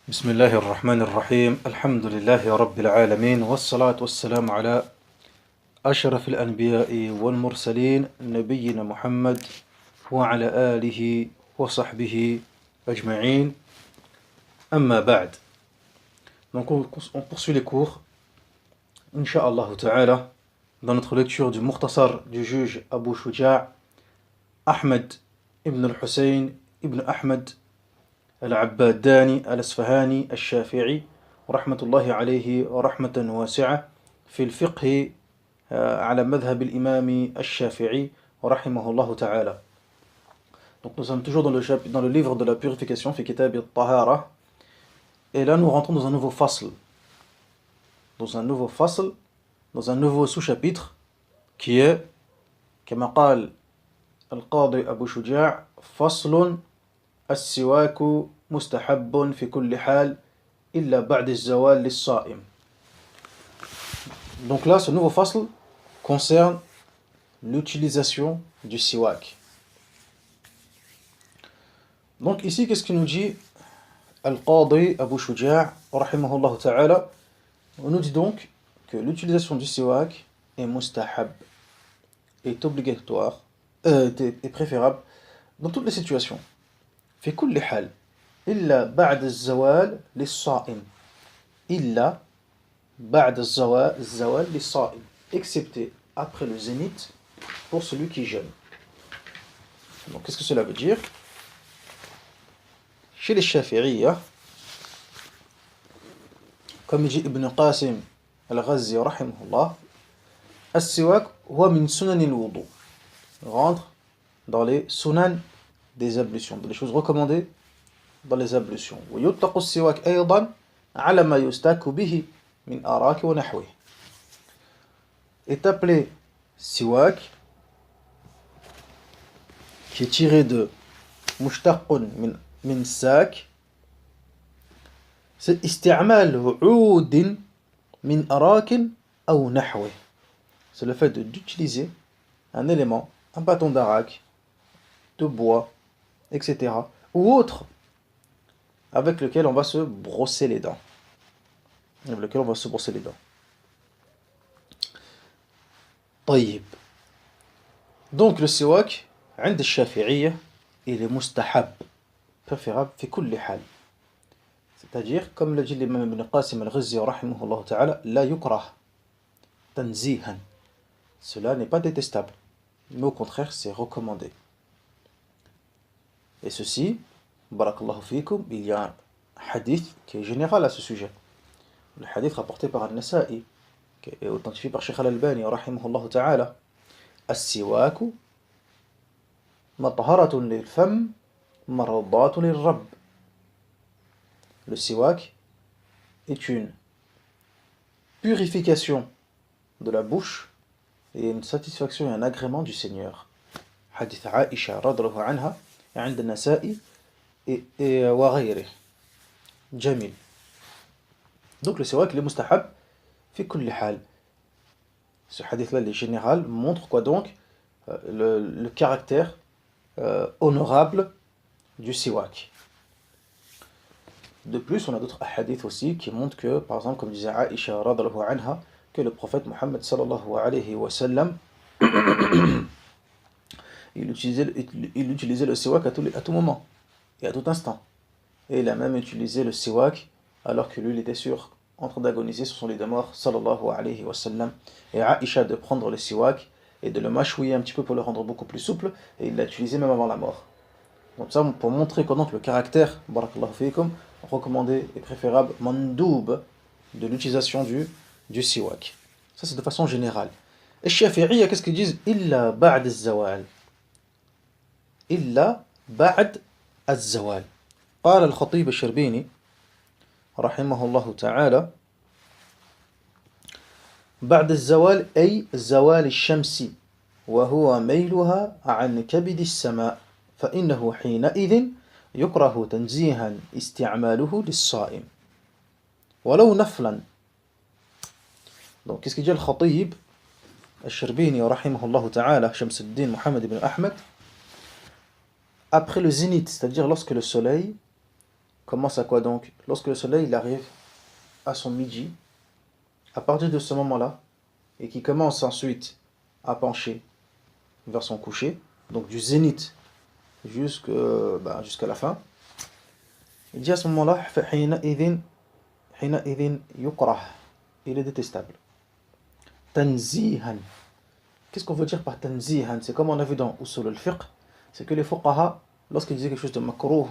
بسم الله الرحمن الرحيم الحمد لله رب العالمين والصلاة والسلام على أشرف الأنبياء والمرسلين نبينا محمد وعلى آله وصحبه أجمعين أما بعد. Donc on poursuit les cours Inch'Allah Ta'ala dans notre lecture du Mukhtasar du juge Abu Shuja' Ahmed ibn al-Hussein ibn Ahmed العباداني الأصفهاني الشافعي رحمة الله عليه رحمة واسعة في الفقه على مذهب الإمام الشافعي رحمه الله تعالى. Donc nous sommes toujours dans le livre de la purification في كتاب الطهارة, et là nous rentrons dans un nouveau fasl, dans un nouveau sous-chapitre qui est كما قال القاضي أبو شجاع فصل السواك مستحب في كل حال إلا بعد الزوال للصائم. Donc là, ce nouveau fasl concerne l'utilisation du siwak. Donc ici, qu'est-ce qu'il nous dit Al-Qadi Abu Shuja' rahimahullah ta'ala? On nous dit donc que l'utilisation du siwak est mustahab, est obligatoire, est préférable dans toutes les situations. في كل حال إلا بعد الزوال للصائم إلا بعد الزوال للصائم excepté après le zénith pour celui qui jeûne. Donc qu'est-ce que cela veut dire? Chez les Shafi'iyya, comme dit Ibn Qasim al-Ghazi rahimahullah, as-siwak huwa min sunan al-wudu, rentre dans les sunan des ablutions, des choses recommandées dans les ablutions. ويطلق السواك أيضا على ما يستاك به من أراك ونحوه. Est appelé siwak, qui est tiré de مشتق من ساك, c'est استعمال عود من أراك أو نحوه. C'est le fait d'utiliser un élément, un bâton d'arak, de bois, etc., ou autre, avec lequel on va se brosser les dents. طيب. Donc le siwak, عند الشافعية, il est mustahab, préférable, في كل حال. C'est-à-dire, comme le dit l'imam Ibn Qasim al-Ghazi rahimahullah ta'ala, la yukrah, tanzihan. Cela n'est pas détestable, mais au contraire, c'est recommandé. Et ceci, barakallahu fikum, il y a un hadith qui est général à ce sujet. Le hadith rapporté par Al-Nasa'i, qui est authentifié par Sheikh Al-Albani, rahimahullah ta'ala. As-siwaku matharatun lil-fam, mardatun lil-rabb. Le siwak est une purification de la bouche et une satisfaction et un agrément du Seigneur. Hadith Aisha radhiyallahu anha عند النسائي وغيره جميل. Donc le siwak il est mustahab في كل حال. Ce hadith là, il est général, montre quoi donc le caractère honorable du siwak. De plus, on a d'autres hadiths aussi qui montrent que, par exemple, comme disait Aisha radhiyallahu anha, que le prophète Mohammed sallallahu alayhi wa sallam il utilisait le siwak à tout moment et à tout instant. Et il a même utilisé le siwak alors que lui il était en train d'agoniser sur son lit de mort, sallallahu alayhi wa sallam. Et Aisha de prendre le siwak et de le mâchouiller un petit peu pour le rendre beaucoup plus souple, et il l'a utilisé même avant la mort. Donc ça pour montrer comment le caractère, barakallahu fikum, recommandé et préférable, mandoub, de l'utilisation du siwak. Ça c'est de façon générale. Et Shafi'iyya, qu'est-ce qu'ils disent? Illa ba'd az-zawal. إلا بعد الزوال. قال الخطيب الشربيني رحمه الله تعالى بعد الزوال أي زوال الشمس وهو ميلها عن كبد السماء فإنه حينئذ يكره تنزيها استعماله للصائم ولو نفلا. Donc qu'est-ce qu'il dit le Khatib الشربيني رحمه الله تعالى شمس الدين محمد بن أحمد après le zénith, c'est-à-dire lorsque le soleil commence à quoi donc? Lorsque le soleil il arrive à son midi, à partir de ce moment-là, et qui commence ensuite à pencher vers son coucher, donc du zénith jusqu'à la fin, il dit à ce moment-là, حينئذ يكره, il est détestable. Tanzihan. Qu'est-ce qu'on veut dire par tanzihan? C'est comme on a vu dans Usul al-Fiqh, c'est que les fuqaha, lorsqu'ils disaient quelque chose de makruh,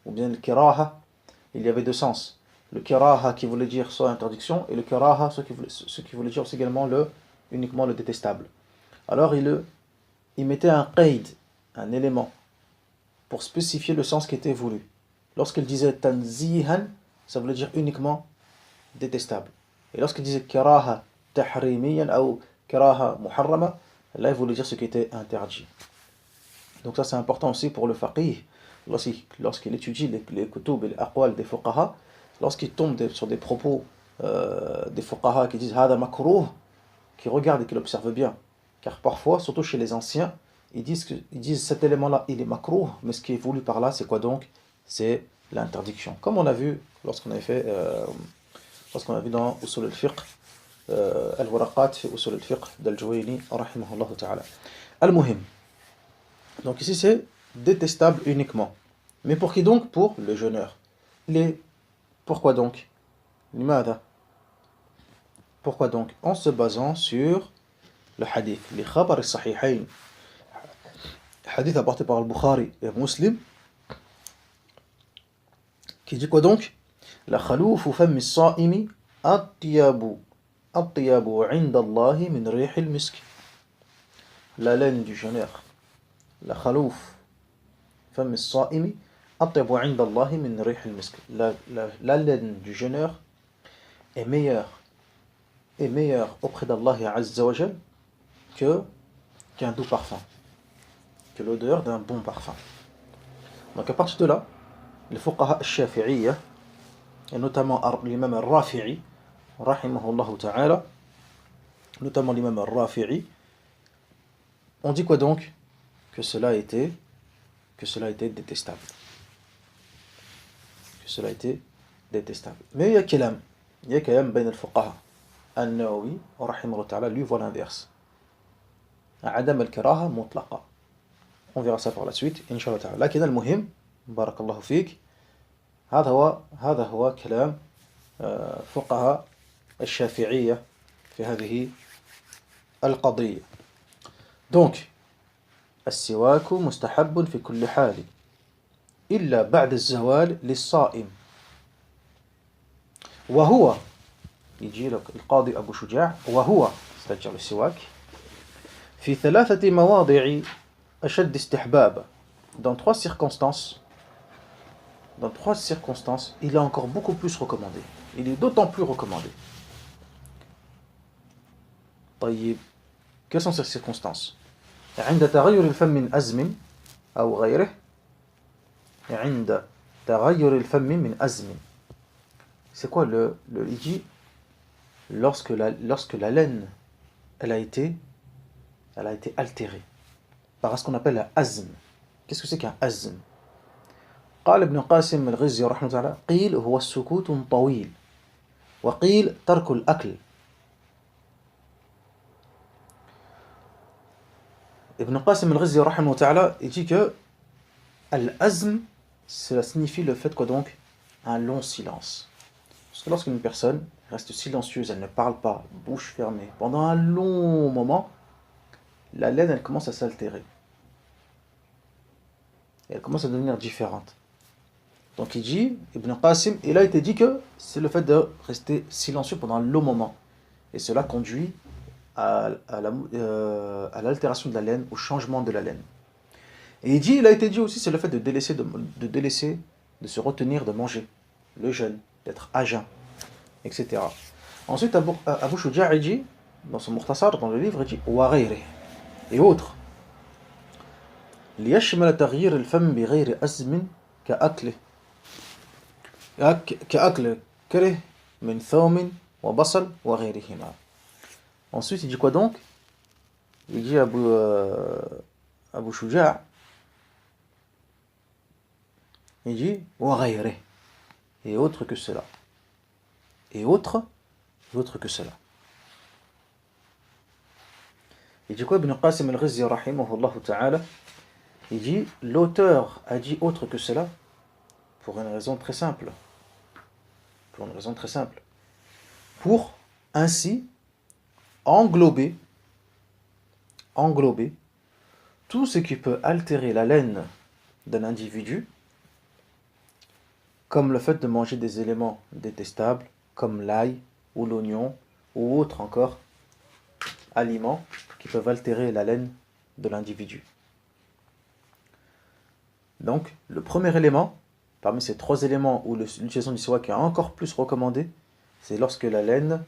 ou bien le kiraha, il y avait deux sens. Le kiraha qui voulait dire soit interdiction, et le kiraha ce qui voulait dire aussi également uniquement le détestable. Alors il mettait un qaid, un élément, pour spécifier le sens qui était voulu. Lorsqu'il disait tanzihan, ça voulait dire uniquement détestable. Et lorsqu'il disait kiraha tahrimiyan ou kiraha muharrama, là il voulait dire ce qui était interdit. Donc ça c'est important aussi pour le faqih, lorsqu'il étudie les kutub et les aqwal des fuqaha, lorsqu'il tombe sur des propos des fuqaha qui disent hada makruh, qui regarde et qui l'observe bien. Car parfois, surtout chez les anciens, ils disent cet élément-là, il est makruh, mais ce qui est voulu par là, c'est quoi donc? C'est l'interdiction. Comme on a vu lorsqu'on a vu dans Usul al-Fiqh, al-Waraqat fi Usul al-Fiqh d'Al-Juwayni, rahimahullah ta'ala. Al-Muhim. Donc ici, c'est détestable uniquement. Mais pour qui donc? Pour le jeûneur. Pourquoi donc? Limada. Pourquoi donc? En se basant sur le hadith, les khabar al-sahihayn, hadith apporté par al-Bukhari et Muslim, qui dit quoi donc? La khalouf fam as-sa'imi atyabu 'inda Allah min rih al-misk. La laine du jeûneur. La khalouf fam as-sa'imi atyabu 'inda Allah min rih al-misk. La laine du jeûneur est meilleure auprès d'Allah Azza wa Jal qu'un doux parfum, que l'odeur d'un bon parfum. Donc à partir de là, les fuqaha al-shafi'iyya, et notamment l'imam al-Rafi'i, rahimahullah ta'ala, notamment l'imam al-Rafi'i, on dit quoi donc? Que cela était détestable. Que cela était détestable. Mais il y a kalam bain al-fuqaha. An-Nawawi, rahimahullah ta'ala, lui voit l'inverse. عدم الكراهة مطلقة. On verra ça par la suite إن شاء الله تعالى. لكن المهم بارك الله فيك هذا هو كلام فقهاء الشافعية في هذه القضية. Donc السواك مستحب في كل حال إلا بعد الزوال للصائم. وهو يجي لك القاضي أبو شجاع وهو c'est-à-dire le siwak في ثلاثة مواضع أشد استحبابا. Dans trois circonstances, il est encore beaucoup plus recommandé. Il est d'autant plus recommandé. طيب, quelles sont ces circonstances? عند تغير الفم من أزم أو غيره. عند تغير الفم من أزم. C'est quoi il dit lorsque la laine elle a été altérée par ce qu'on appelle un azm. Qu'est-ce que c'est qu'un azm? قال ابن قاسم الغزي رحمه الله تعالى قيل هو السكوت طويل وقيل ترك الأكل. Ibn Qasim al-Ghizzi رحمه الله تعالى il dit que al-azm cela signifie le fait quoi donc? Un long silence. Parce que lorsqu'une personne reste silencieuse, elle ne parle pas, bouche fermée, pendant un long moment, la laine elle commence à s'altérer. Et elle commence à devenir différente. Donc il dit, Ibn Qasim, il a été dit que c'est le fait de rester silencieux pendant un long moment. Et cela conduit à l'altération de la laine, au changement de la laine. Et il a été dit aussi, c'est le fait de délaisser, de se retenir de manger, le jeûne, d'être à jeun, etc. Ensuite, Abu Shuja' il dit, dans son Mukhtasar, dans le livre, il dit, wa ghayri, et autres. ليشمل تغيير الفم بغير أزم كأكل كره من ثوم وبصل وغيرهما. Ensuite, il dit quoi donc? Il dit Abu Shuja', il dit وغيره. et autre que cela. Et autre que cela. Il dit quoi Ibn Qasim al-Ghizzi rahimahullah ta'ala? Il dit l'auteur a dit autre que cela pour une raison très simple. Pour une raison très simple. Pour ainsi englober tout ce qui peut altérer la laine d'un individu, comme le fait de manger des éléments détestables, comme l'ail ou l'oignon, ou autres encore aliments qui peuvent altérer la laine de l'individu. Donc, le premier élément, parmi ces trois éléments où l'utilisation du siwak est encore plus recommandée, c'est lorsque la laine,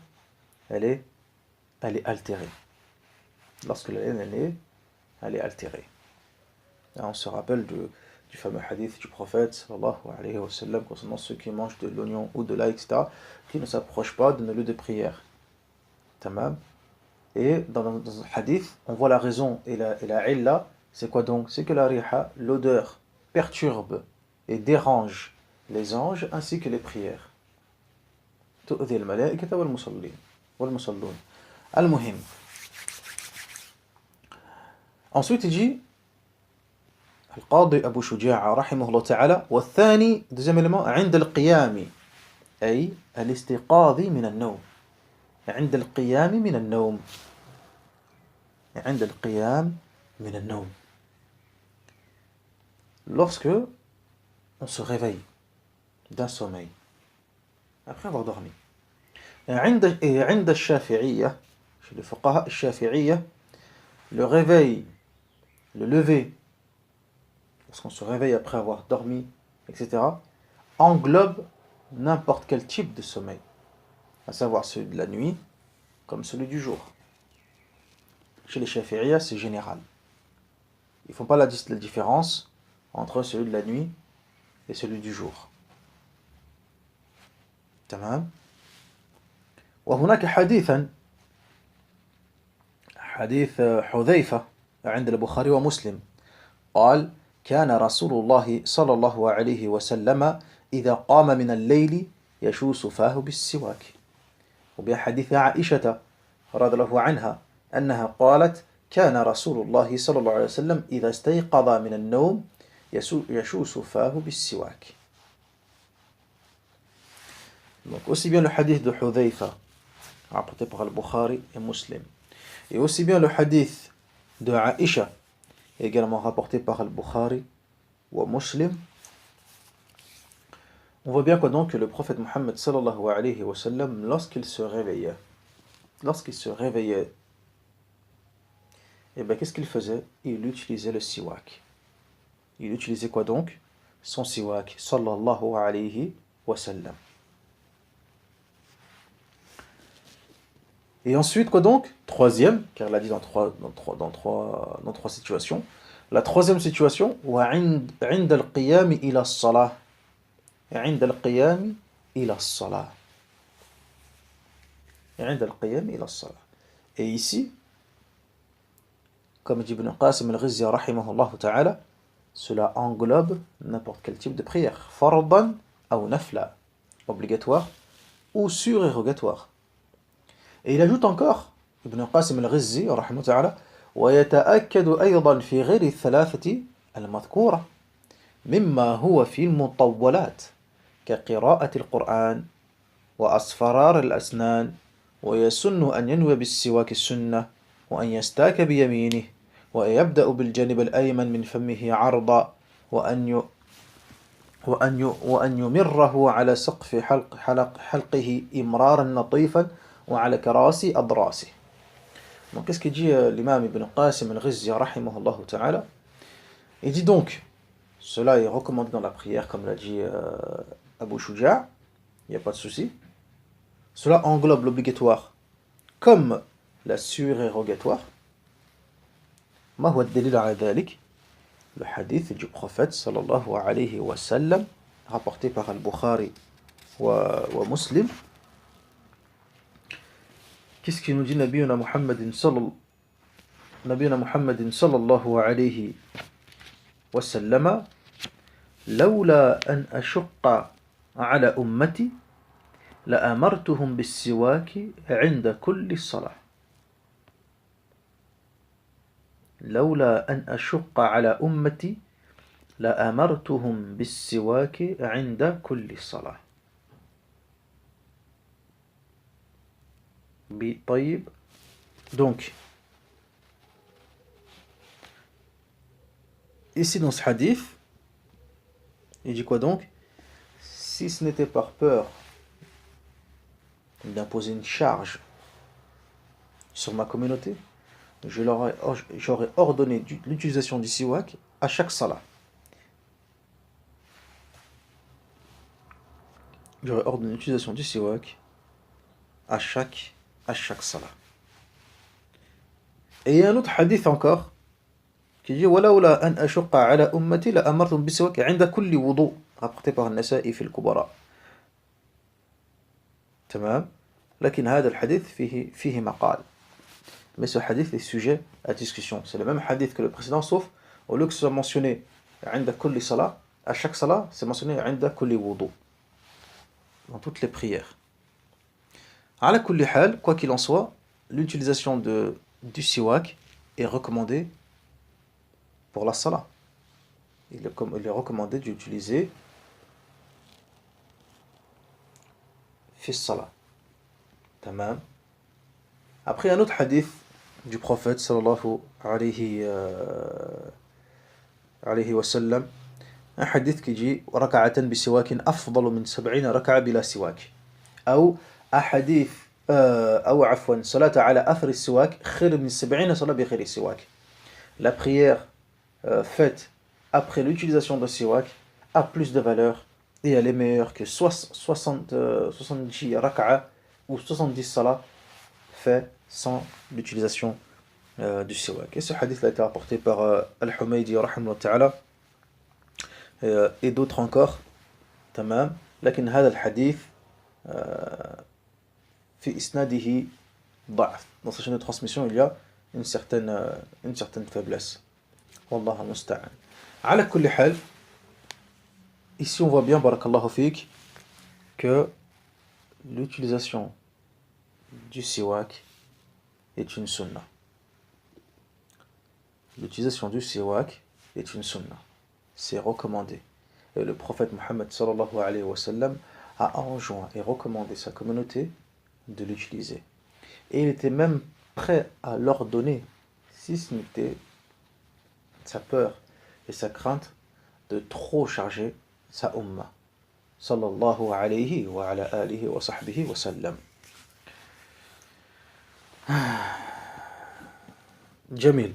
elle est altérée. Lorsque la laine, elle est altérée. Là, on se rappelle du fameux hadith du prophète, sallallahu alayhi wa sallam, concernant ceux qui mangent de l'oignon ou de l'ail, etc., qui ne s'approchent pas d'un lieu de prière. Tamam. Et dans un hadith, on voit la raison et la illa, c'est quoi donc? C'est que la riha, l'odeur, perturbe et dérange les anges ainsi que les prières. تؤذي الملائكة والمصلون. Al-Muhim. Ensuite, il dit القاضي أبو شجاع رحمه الله تعالى والثاني deuxième élément عند القيام أي الاستيقاظ من النوم عند القيام من النوم عند القيام من النوم lorsque on se réveille d'un sommeil après avoir dormi. عند الشافعية chez les fuqaha الشافعية le réveil, le lever lorsqu'on se réveille après avoir dormi, etc., englobe n'importe quel type de sommeil, à savoir celui de la nuit comme celui du jour. Chez les Shafi'iyya, c'est général. Ils ne font pas la différence entre celui de la nuit et celui du jour. تمام. وهناك حديث حذيفة عند البخاري ومسلم قال كان رسول الله صلى الله عليه وسلم إذا قام من الليل يشوس فاه بالسواك. وبحديث عائشة رضي الله عنها أنها قالت كان رسول الله صلى الله عليه وسلم إذا استيقظ من النوم يشوس فاه بالسواك. Donc aussi bien le hadith de Hudhayfa rapporté par Al-Bukhari et Muslim, et aussi bien le hadith de Aïcha également rapporté par Al-Bukhari ou Muslim, on voit bien quoi donc que le prophète Mohammed sallallahu alayhi wa sallam, lorsqu'il se réveillait, et bien qu'est-ce qu'il faisait? Il utilisait le siwak. Il utilisait quoi donc? Son siwak, sallallahu alayhi wa sallam. Et ensuite, quoi donc? Troisième, car il a dit dans trois situations. La troisième situation, وعند القيام إلى الصلاة. عند القيام إلى الصلاة. عند القيام إلى الصلاة. Et ici, comme dit Ibn Qasim al-Ghizzi rahimahullah ta'ala, cela englobe n'importe quel type de prière. Fardan ou nafla, obligatoire ou surérogatoire. Et il ajoute encore, Ibn Qasim al-Ghizzi, رحمه تعالى, ويتأكد أيضا في غير الثلاثة المذكورة مما هو في المطولات كقراءة القرآن وأصفرار الأسنان ويسن أن ينوي بالسواك السنة وأن يستاك بيمينه ويبدأ بالجانب الأيمن من فمه عرضا وأن يمره على سقف حلقه إمرارا لطيفا وعلى كراسي أضراسه. Donc qu'est-ce qu'il dit l'imam Ibn Qasim al-Ghizzi rahimahullah ta'ala? Il dit donc, cela est recommandé dans la prière comme l'a dit Abu Shuja', il n'y a pas de souci. Cela englobe l'obligatoire comme la surérogatoire. ما هو الدليل على ذلك? Le hadith du prophète sallallahu alayhi wa sallam rapporté par Al-Bukhari wa Muslim. Qu'est-ce qu'il nous dit Nabiyuna Muhammadin sallallahu alayhi wa sallam? لولا أن أشق على أمتي لأمرتهم بالسواك عند كل صلاة لولا أن أشق على أمتي لأمرتهم بالسواك عند كل صلاة. طيب. Donc, ici dans ce hadith, il dit quoi donc? Si ce n'était par peur d'imposer une charge sur ma communauté, j'aurais ordonné l'utilisation du siwak à chaque salat. J'aurais ordonné l'utilisation du siwak à chaque salat. Et il y a un autre hadith encore qui dit وَلَوْلَا أَنْ أَشُقَّ عَلَى أُمَّتِي لَأَمَرْتُمْ بِالسِّوَاكِ عِنْدَ كُلِّ وُضُوء, rapporté par النسائي في الكبراء. تمام. لكن هذا الحديث فيه مقال. Mais ce hadith est sujet à discussion. C'est le même hadith que le précédent, sauf au lieu que ce soit mentionné عند كل صلاة, à chaque salat, c'est mentionné عند كل وضوء, dans toutes les prières. على كل حال, quoi qu'il en soit, l'utilisation du siwak est recommandée pour la salat. Il est recommandé d'utiliser fi salat. Tamam. Après un autre hadith du prophète sallallahu alayhi wa sallam, un hadith qui dit raka'atan bi siwakin afdalu min 70 raka'a bila siwak, ou ahadith ou afwan salat ala athri siwak khayr min 70 salat bi khayri siwak. La prière faite après l'utilisation de siwak a plus de valeur et elle est meilleure que 70 raka'a ou 70 salat fait sans l'utilisation du siwak. Et ce hadith a été rapporté par Al-Humaydi rahimahullah ta'ala et d'autres encore. Tamam. لكن هذا الحديث في إسناده ضعف. Dans sa chaîne de transmission, il y a une certaine faiblesse. Wallah al-musta'an. على كل حال, ici on voit bien, barakallahu fik, que l'utilisation du siwak est une sunna. L'utilisation du siwak est une sunna. C'est recommandé. Et le prophète Mohammed sallallahu alayhi wa sallam a enjoint et recommandé sa communauté de l'utiliser. Et il était même prêt à l'ordonner si ce n'était sa peur et sa crainte de trop charger sa umma. Sallallahu alayhi wa ala alihi wa sahbihi wa sallam. Jamil.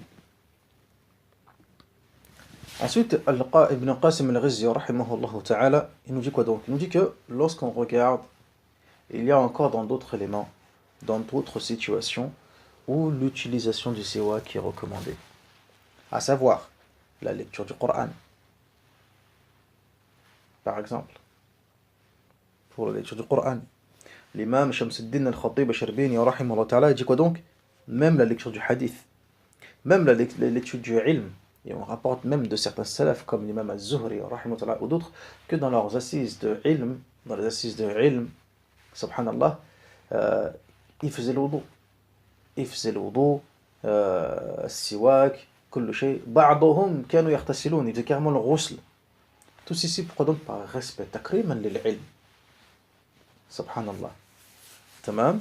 Ensuite, Ibn Qasim al-Ghizzi, rahimahullah ta'ala, il nous dit quoi donc? Il nous dit que lorsqu'on regarde, il y a encore dans d'autres éléments, dans d'autres situations, où l'utilisation du siwak est recommandée. À savoir, la lecture du Coran. Par exemple, pour la lecture du Coran. L'imam Shamsuddin al-Khatib al-Sharbini, rahimahullah ta'ala, il dit quoi donc? Même la lecture du hadith, même l'étude du ilm. Et on rapporte même de certains salafs comme l'imam al-Zuhri ou d'autres que dans leurs assises de ilm, subhanallah, ils faisaient le wudu. Ils faisaient le wudu, siwak, كل شيء. بعضهم كانوا يغتسلون, ils faisaient carrément le ghusl. Tout ceci pourquoi donc? Par respect, takriman lil ilm. Subhanallah. Tamam.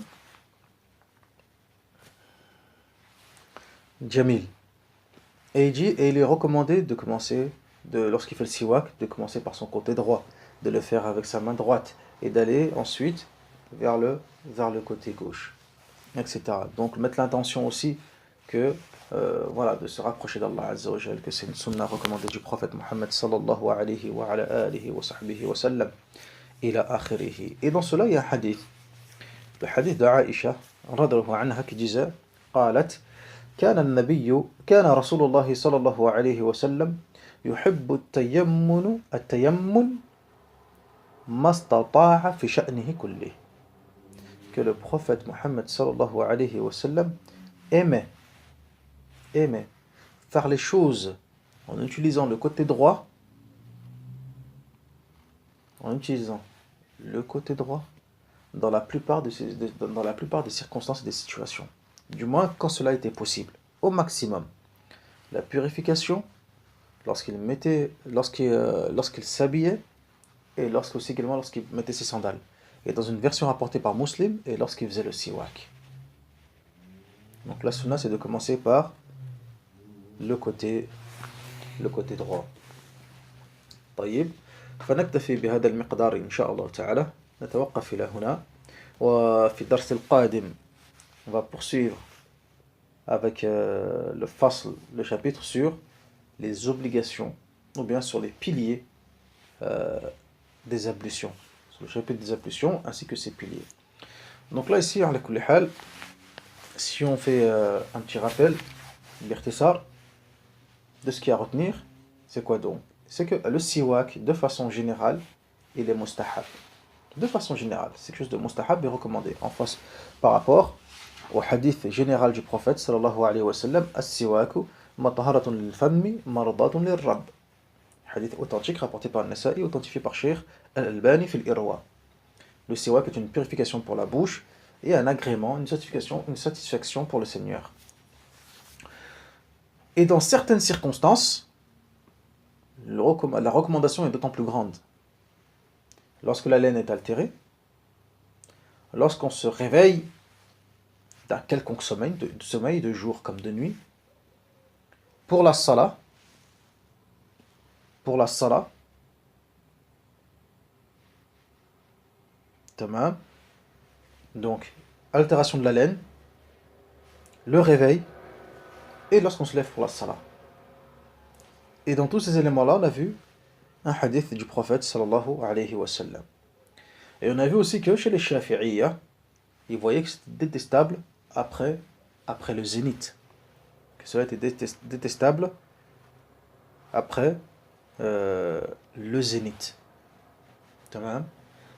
Jamil. Et il est recommandé de commencer, lorsqu'il fait le siwak, de commencer par son côté droit, de le faire avec sa main droite, et d'aller ensuite vers le côté gauche, etc. Donc mettre l'intention aussi que, voilà, de se rapprocher d'Allah Azza wa Jal, que c'est une sunna recommandée du prophète Mohammed sallallahu alayhi wa ala alihi wa sahbihi wa sallam, ila akhirihi. Et dans cela, il y a un hadith, le hadith de Aïcha, radhiyallahu anha, qui disait, قالت كان رسول الله صلى الله عليه وسلم يحب التيمن ما استطاع في شأنه كله. Que le prophète Mohammed sallallahu alayhi wa sallam aimait faire les choses en utilisant le côté droit, en utilisant le côté droit dans la plupart dans la plupart des circonstances et des situations. Du moins quand cela était possible, au maximum. La purification, lorsqu'il s'habillait, et lorsqu'il mettait ses sandales. Et dans une version rapportée par Muslim, et lorsqu'il faisait le siwak. Donc la sunna, c'est de commencer par le côté droit. طيب فنكتفي بهذا المقدار إن شاء الله تعالى. نتوقف إلى هنا. وفي الدرس القادم on va poursuivre avec le chapitre sur les obligations ou bien sur les piliers des ablutions, sur le chapitre des ablutions ainsi que ses piliers. Donc là ici, ala kulli hal, si on fait un petit rappel, bikhtisar, de ce qu'il y a à retenir, c'est quoi donc? C'est que le siwak, de façon générale, il est mustahab. De façon générale, c'est quelque chose de mustahab et recommandé. En face, par rapport au hadith général du prophète, sallallahu alayhi wa sallam, as-siwaku mataharatun lil-fammi, mardatun lil-rabb. Hadith authentique rapporté par Nasa'i, authentifié par Cheikh Al-Albani fil Irwa. Le siwak est une purification pour la bouche et un agrément, une satisfaction pour le Seigneur. Et dans certaines circonstances, la recommandation est d'autant plus grande. Lorsque la laine est altérée, lorsqu'on se réveille d'un quelconque sommeil de jour comme de nuit, pour la salat, tamam, donc altération de la laine, le réveil, et lorsqu'on se lève pour la salat. Et dans tous ces éléments-là, on a vu un hadith du prophète sallallahu alayhi wa sallam. Et on a vu aussi que chez les Shafi'iyya, ils voyaient que c'était détestable après le zénith. Que cela était détestable après le zénith. Tamam.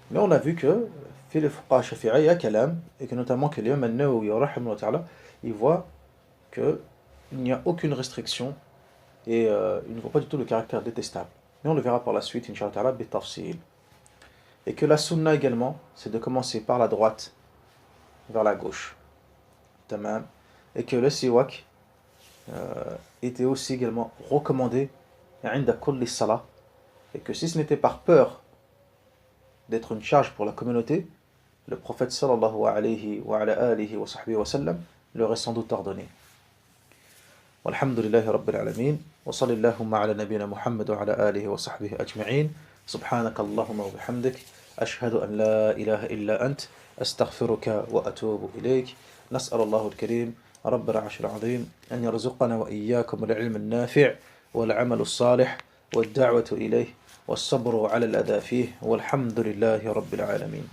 Mais on a vu que في les fuqaha Shafi'iyya, il y a kalam, et que notamment que l'imam An-Nawawi rahimahullah ta'ala, il voit qu'il n'y a aucune restriction et il ne voit pas du tout le caractère détestable. Mais on le verra par la suite, Inch'Allah ta'ala, bitafsil. Et que la sunna également, c'est de commencer par la droite vers la gauche. Tamam. Et que le siwak était aussi également recommandé inda kulli salah. Et que si ce n'était par peur d'être une charge pour la communauté, le prophète sallallahu alayhi wa ala alihi wa sahbihi wa sallam l'aurait sans doute ordonné. والحمد لله رب العالمين وصلى اللهم على نبينا محمد وعلى آله وصحبه أجمعين سبحانك اللهم وبحمدك أشهد أن لا إله إلا أنت أستغفرك وأتوب إليك نسأل الله الكريم رب العرش العظيم أن يرزقنا وإياكم العلم النافع والعمل الصالح والدعوة إليه والصبر على الأذى فيه والحمد لله رب العالمين.